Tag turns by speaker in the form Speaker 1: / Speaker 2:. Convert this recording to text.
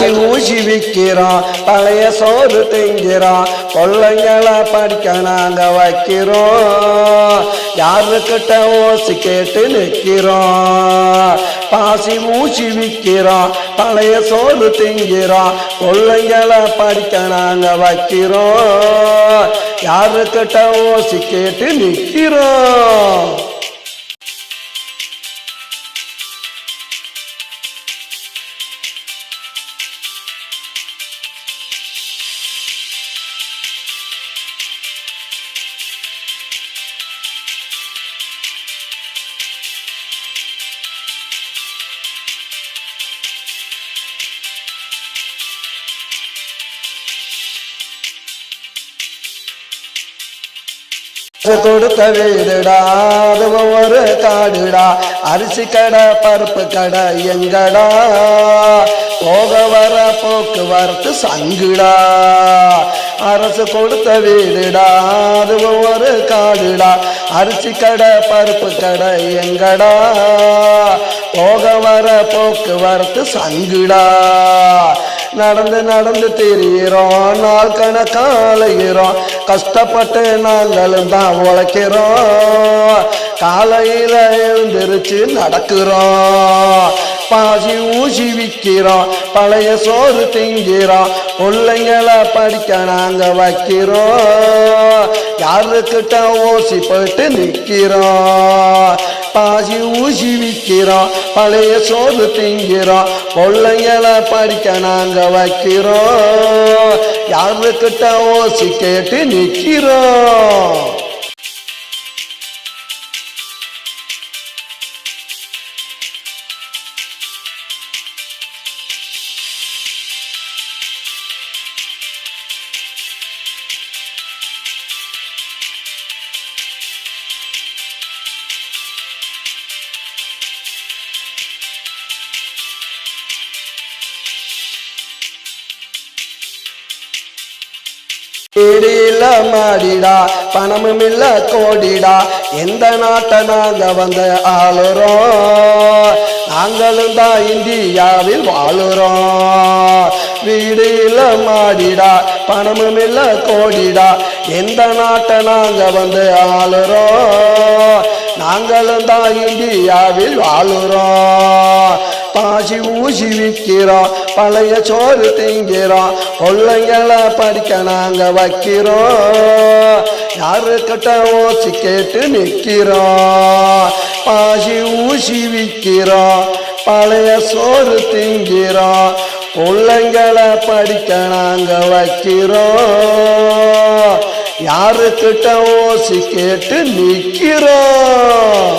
Speaker 1: பாசி ஊசி விற்கிறோம், பழைய சோறு திங்கிறோம், பிள்ளைங்களை படிக்க நாங்க வைக்கிறோம். யாருக்கிட்ட ஓசி கேட்டு நிற்கிறோம். பாசி ஊசி விற்கிறோம், பழைய சோறு திங்கிறோம், பிள்ளைங்களை படிக்க நாங்க வைக்கிறோம். யாருக்கிட்ட ஓசி கேட்டு நிற்கிறோம். கொடுத்த வீடுடா, அது ஒவ்வொரு காடுடா, அரிசி கடை பருப்பு கடை எங்கடா, போக வர போக்குவரத்து சங்குடா. அரசு கொடுத்த வீடுடா, அது ஒவ்வொரு காடுடா, அரிசி கடை பருப்பு கடை எங்கடா, போக வர போக்குவரத்து சங்குடா. நடந்து நடந்து திரியிறோம், நாள் கணக்காலைகிறோம், கஷ்டப்பட்டு நாங்களும் தான் உழைக்கிறோம். காலையில எழுந்திருச்சு நடக்கிறோம். பாசி ஊசி விற்கிறோம், பழைய சோறு திங்கிறோம், பிள்ளைங்களை படிக்க நாங்க வைக்கிறோம். யாருக்கிட்ட ஓசி போயிட்டு நிற்கிறோம். பாசி ஊசி விற்கிறோம், பழைய சோறு திங்கிறோம், பிள்ளைங்களை படிக்க நாங்க வைக்கிறோம். யாருக்கிட்ட ஓசி கேட்டு நிற்கிறோம். இடியில மாடிடா, பணமும் இல்ல கோடிடா, எந்த நாட்டை நாங்க வந்து ஆளுறோம். நாங்களும் தான் இந்தியாவில் வாழுறோம். வீடு இல்ல மாடிடா, பணமும் இல்ல கோடிடா, எந்த நாட்டை நாங்க வந்து ஆளுறோம். நாங்களும் தான் இந்தியாவில் வாழுறோம். பாசி ஊசி விற்கிறோம், பழைய சோறு திங்கிறோம், பிள்ளைங்களை படிக்க நாங்க வைக்கிறோம். யாருக்கிட்ட ஓசி கேட்டு நிற்கிறோம். பாசி ஊசி விற்கிறோம், பழைய சோறு திங்கிறோம், பிள்ளைங்களை படிக்க நாங்க வைக்கிறோம். யாருக்கிட்ட ஓசி கேட்டு நிற்கிறோம்.